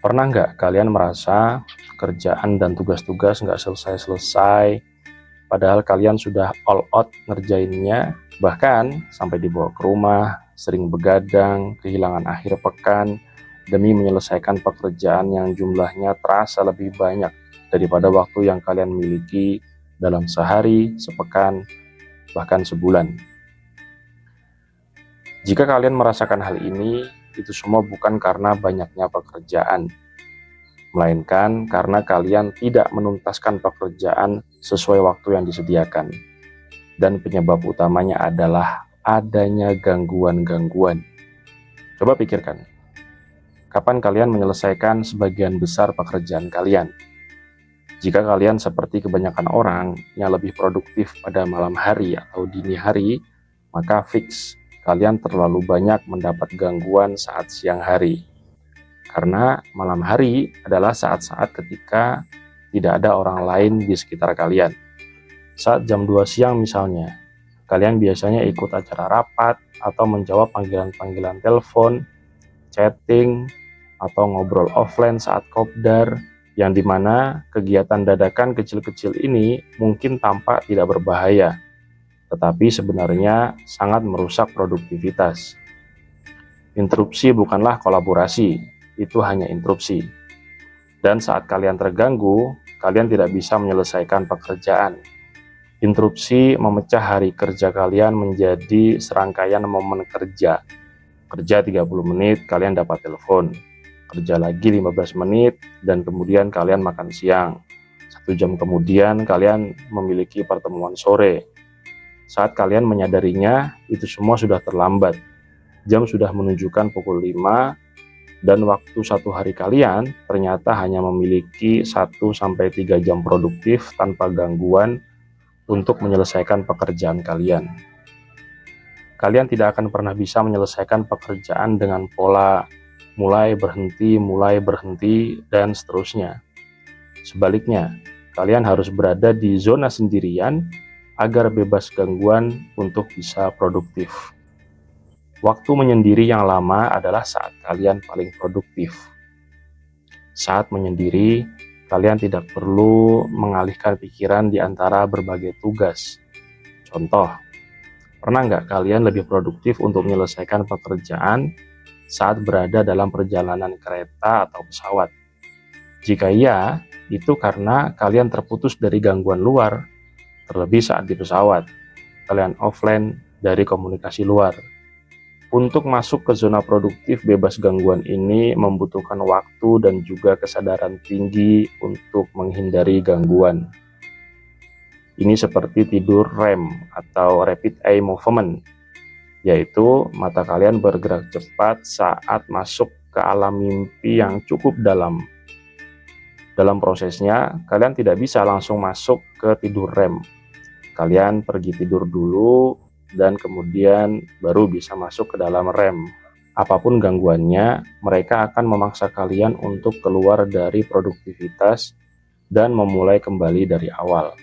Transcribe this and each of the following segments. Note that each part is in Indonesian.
Pernah nggak kalian merasa kerjaan dan tugas-tugas nggak selesai-selesai, padahal kalian sudah all out ngerjainnya, bahkan sampai dibawa ke rumah, sering begadang, kehilangan akhir pekan, demi menyelesaikan pekerjaan yang jumlahnya terasa lebih banyak daripada waktu yang kalian miliki dalam sehari, sepekan, bahkan sebulan. Jika kalian merasakan hal ini, itu semua bukan karena banyaknya pekerjaan, melainkan karena kalian tidak menuntaskan pekerjaan sesuai waktu yang disediakan. Dan penyebab utamanya adalah adanya gangguan-gangguan. Coba pikirkan, kapan kalian menyelesaikan sebagian besar pekerjaan kalian? Jika kalian seperti kebanyakan orang yang lebih produktif pada malam hari atau dini hari, maka fix kalian terlalu banyak mendapat gangguan saat siang hari. Karena malam hari adalah saat-saat ketika tidak ada orang lain di sekitar kalian. Saat jam 2 siang misalnya, kalian biasanya ikut acara rapat atau menjawab panggilan-panggilan telepon, chatting, atau ngobrol offline saat kopdar, yang dimana kegiatan dadakan kecil-kecil ini mungkin tampak tidak berbahaya, tetapi sebenarnya sangat merusak produktivitas. Interupsi bukanlah kolaborasi, itu hanya interupsi. Dan saat kalian terganggu, kalian tidak bisa menyelesaikan pekerjaan. Interupsi memecah hari kerja kalian menjadi serangkaian momen kerja. Kerja 30 menit, kalian dapat telepon. Kerja lagi 15 menit, dan kemudian kalian makan siang. 1 jam kemudian, kalian memiliki pertemuan sore. Saat kalian menyadarinya, itu semua sudah terlambat. Jam sudah menunjukkan pukul 5, dan waktu satu hari kalian ternyata hanya memiliki 1-3 jam produktif tanpa gangguan untuk menyelesaikan pekerjaan kalian. Kalian tidak akan pernah bisa menyelesaikan pekerjaan dengan pola mulai berhenti, dan seterusnya. Sebaliknya, kalian harus berada di zona sendirian agar bebas gangguan untuk bisa produktif. Waktu menyendiri yang lama adalah saat kalian paling produktif. Saat menyendiri, kalian tidak perlu mengalihkan pikiran di antara berbagai tugas. Contoh, pernah nggak kalian lebih produktif untuk menyelesaikan pekerjaan saat berada dalam perjalanan kereta atau pesawat? Jika iya, itu karena kalian terputus dari gangguan luar, terlebih saat di pesawat. Kalian offline dari komunikasi luar. Untuk masuk ke zona produktif bebas gangguan ini membutuhkan waktu dan juga kesadaran tinggi untuk menghindari gangguan. Ini seperti tidur REM atau Rapid Eye Movement, yaitu mata kalian bergerak cepat saat masuk ke alam mimpi yang cukup dalam. Dalam prosesnya, kalian tidak bisa langsung masuk ke tidur REM. Kalian pergi tidur dulu, dan kemudian baru bisa masuk ke dalam REM. Apapun gangguannya, mereka akan memaksa kalian untuk keluar dari produktivitas dan memulai kembali dari awal.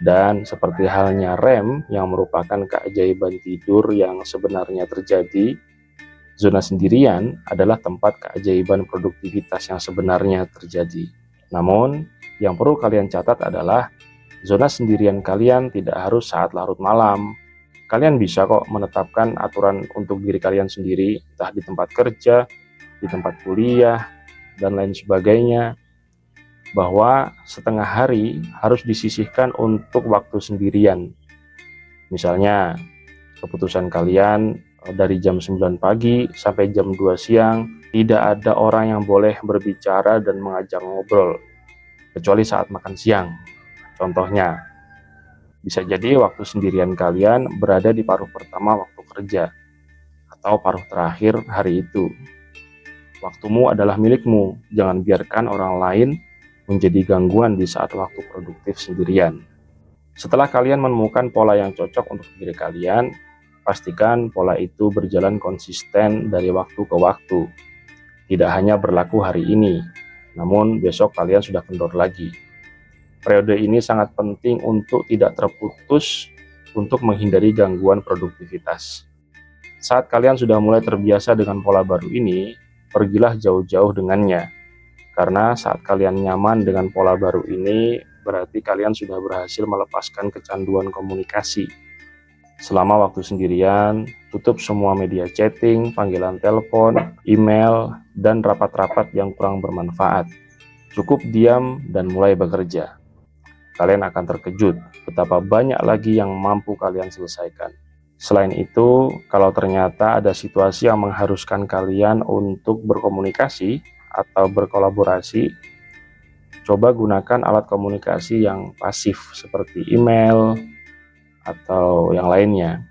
Dan seperti halnya REM yang merupakan keajaiban tidur yang sebenarnya terjadi, zona sendirian adalah tempat keajaiban produktivitas yang sebenarnya terjadi. Namun, yang perlu kalian catat adalah zona sendirian kalian tidak harus saat larut malam. Kalian bisa kok menetapkan aturan untuk diri kalian sendiri, entah di tempat kerja, di tempat kuliah, dan lain sebagainya, bahwa setengah hari harus disisihkan untuk waktu sendirian. Misalnya, keputusan kalian dari jam 9 pagi sampai jam 2 siang, tidak ada orang yang boleh berbicara dan mengajak ngobrol, kecuali saat makan siang. Contohnya, bisa jadi waktu sendirian kalian berada di paruh pertama waktu kerja, atau paruh terakhir hari itu. Waktumu adalah milikmu, jangan biarkan orang lain menjadi gangguan di saat waktu produktif sendirian. Setelah kalian menemukan pola yang cocok untuk diri kalian, pastikan pola itu berjalan konsisten dari waktu ke waktu. Tidak hanya berlaku hari ini, namun besok kalian sudah kendor lagi. Periode ini sangat penting untuk tidak terputus untuk menghindari gangguan produktivitas. Saat kalian sudah mulai terbiasa dengan pola baru ini, pergilah jauh-jauh dengannya. Karena saat kalian nyaman dengan pola baru ini, berarti kalian sudah berhasil melepaskan kecanduan komunikasi. Selama waktu sendirian, tutup semua media chatting, panggilan telepon, email, dan rapat-rapat yang kurang bermanfaat. Cukup diam dan mulai bekerja. Kalian akan terkejut betapa banyak lagi yang mampu kalian selesaikan. Selain itu, kalau ternyata ada situasi yang mengharuskan kalian untuk berkomunikasi atau berkolaborasi, coba gunakan alat komunikasi yang pasif seperti email atau yang lainnya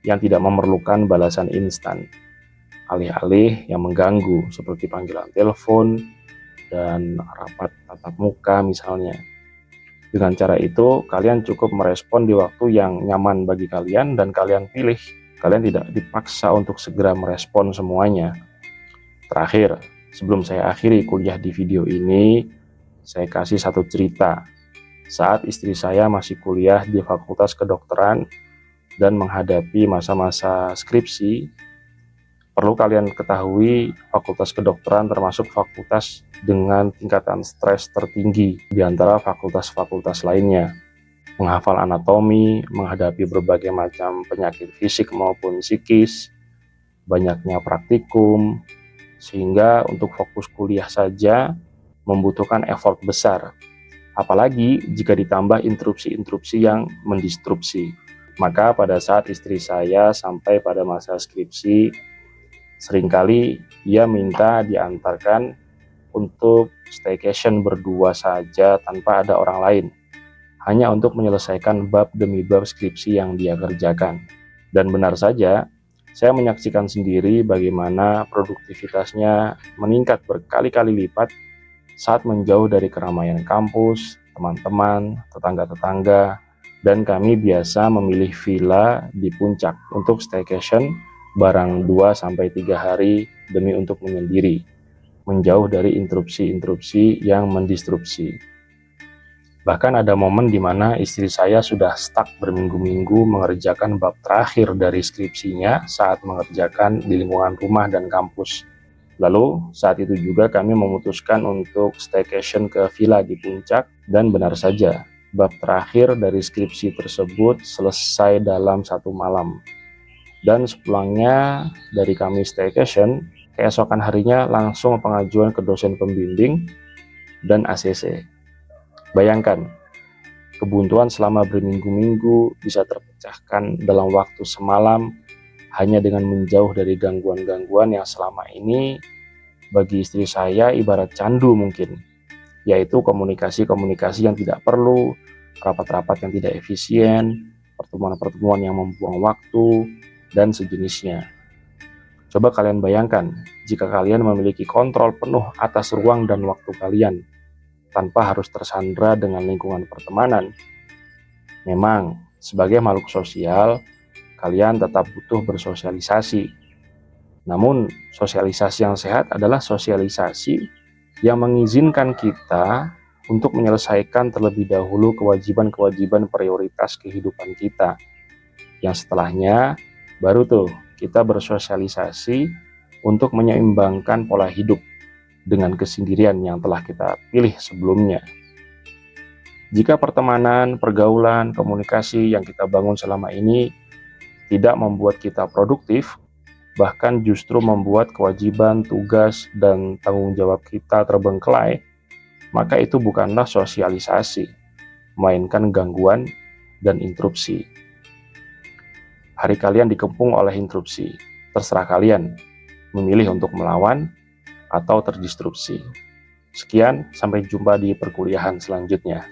yang tidak memerlukan balasan instan, alih-alih yang mengganggu seperti panggilan telepon dan rapat tatap muka misalnya. Dengan cara itu, kalian cukup merespon di waktu yang nyaman bagi kalian dan kalian pilih. Kalian tidak dipaksa untuk segera merespon semuanya. Terakhir, sebelum saya akhiri kuliah di video ini, saya kasih satu cerita. Saat istri saya masih kuliah di Fakultas Kedokteran dan menghadapi masa-masa skripsi, perlu kalian ketahui, Fakultas Kedokteran termasuk fakultas dengan tingkatan stres tertinggi di antara fakultas-fakultas lainnya. Menghafal anatomi, menghadapi berbagai macam penyakit fisik maupun psikis, banyaknya praktikum, sehingga untuk fokus kuliah saja membutuhkan effort besar. Apalagi jika ditambah interupsi-interupsi yang mendistrupsi. Maka pada saat istri saya sampai pada masa skripsi, seringkali ia minta diantarkan untuk staycation berdua saja tanpa ada orang lain, hanya untuk menyelesaikan bab demi bab skripsi yang dia kerjakan. Dan benar saja, saya menyaksikan sendiri bagaimana produktivitasnya meningkat berkali-kali lipat saat menjauh dari keramaian kampus, teman-teman, tetangga-tetangga, dan kami biasa memilih villa di puncak untuk staycation barang 2-3 hari demi untuk menyendiri, menjauh dari interupsi-interupsi yang mendistrupsi. Bahkan ada momen di mana istri saya sudah stuck berminggu-minggu mengerjakan bab terakhir dari skripsinya saat mengerjakan di lingkungan rumah dan kampus. Lalu saat itu juga kami memutuskan untuk staycation ke villa di puncak, dan benar saja, bab terakhir dari skripsi tersebut selesai dalam 1 malam. Dan sepulangnya dari kami staycation, keesokan harinya langsung pengajuan ke dosen pembimbing dan ACC. Bayangkan, kebuntuan selama berminggu-minggu bisa terpecahkan dalam waktu semalam hanya dengan menjauh dari gangguan-gangguan yang selama ini bagi istri saya ibarat candu mungkin, yaitu komunikasi-komunikasi yang tidak perlu, rapat-rapat yang tidak efisien, pertemuan-pertemuan yang membuang waktu, dan sejenisnya. Coba kalian bayangkan, jika kalian memiliki kontrol penuh atas ruang dan waktu kalian, tanpa harus tersandra dengan lingkungan pertemanan. Memang, sebagai makhluk sosial, kalian tetap butuh bersosialisasi. Namun, sosialisasi yang sehat adalah sosialisasi yang mengizinkan kita untuk menyelesaikan terlebih dahulu kewajiban-kewajiban prioritas kehidupan kita. Yang setelahnya, baru tuh kita bersosialisasi untuk menyeimbangkan pola hidup dengan kesendirian yang telah kita pilih sebelumnya. Jika pertemanan, pergaulan, komunikasi yang kita bangun selama ini tidak membuat kita produktif, bahkan justru membuat kewajiban, tugas, dan tanggung jawab kita terbengkelai, maka itu bukanlah sosialisasi, melainkan gangguan dan interupsi. Hari kalian dikepung oleh interupsi, terserah kalian memilih untuk melawan atau terdistrupsi. Sekian, sampai jumpa di perkuliahan selanjutnya.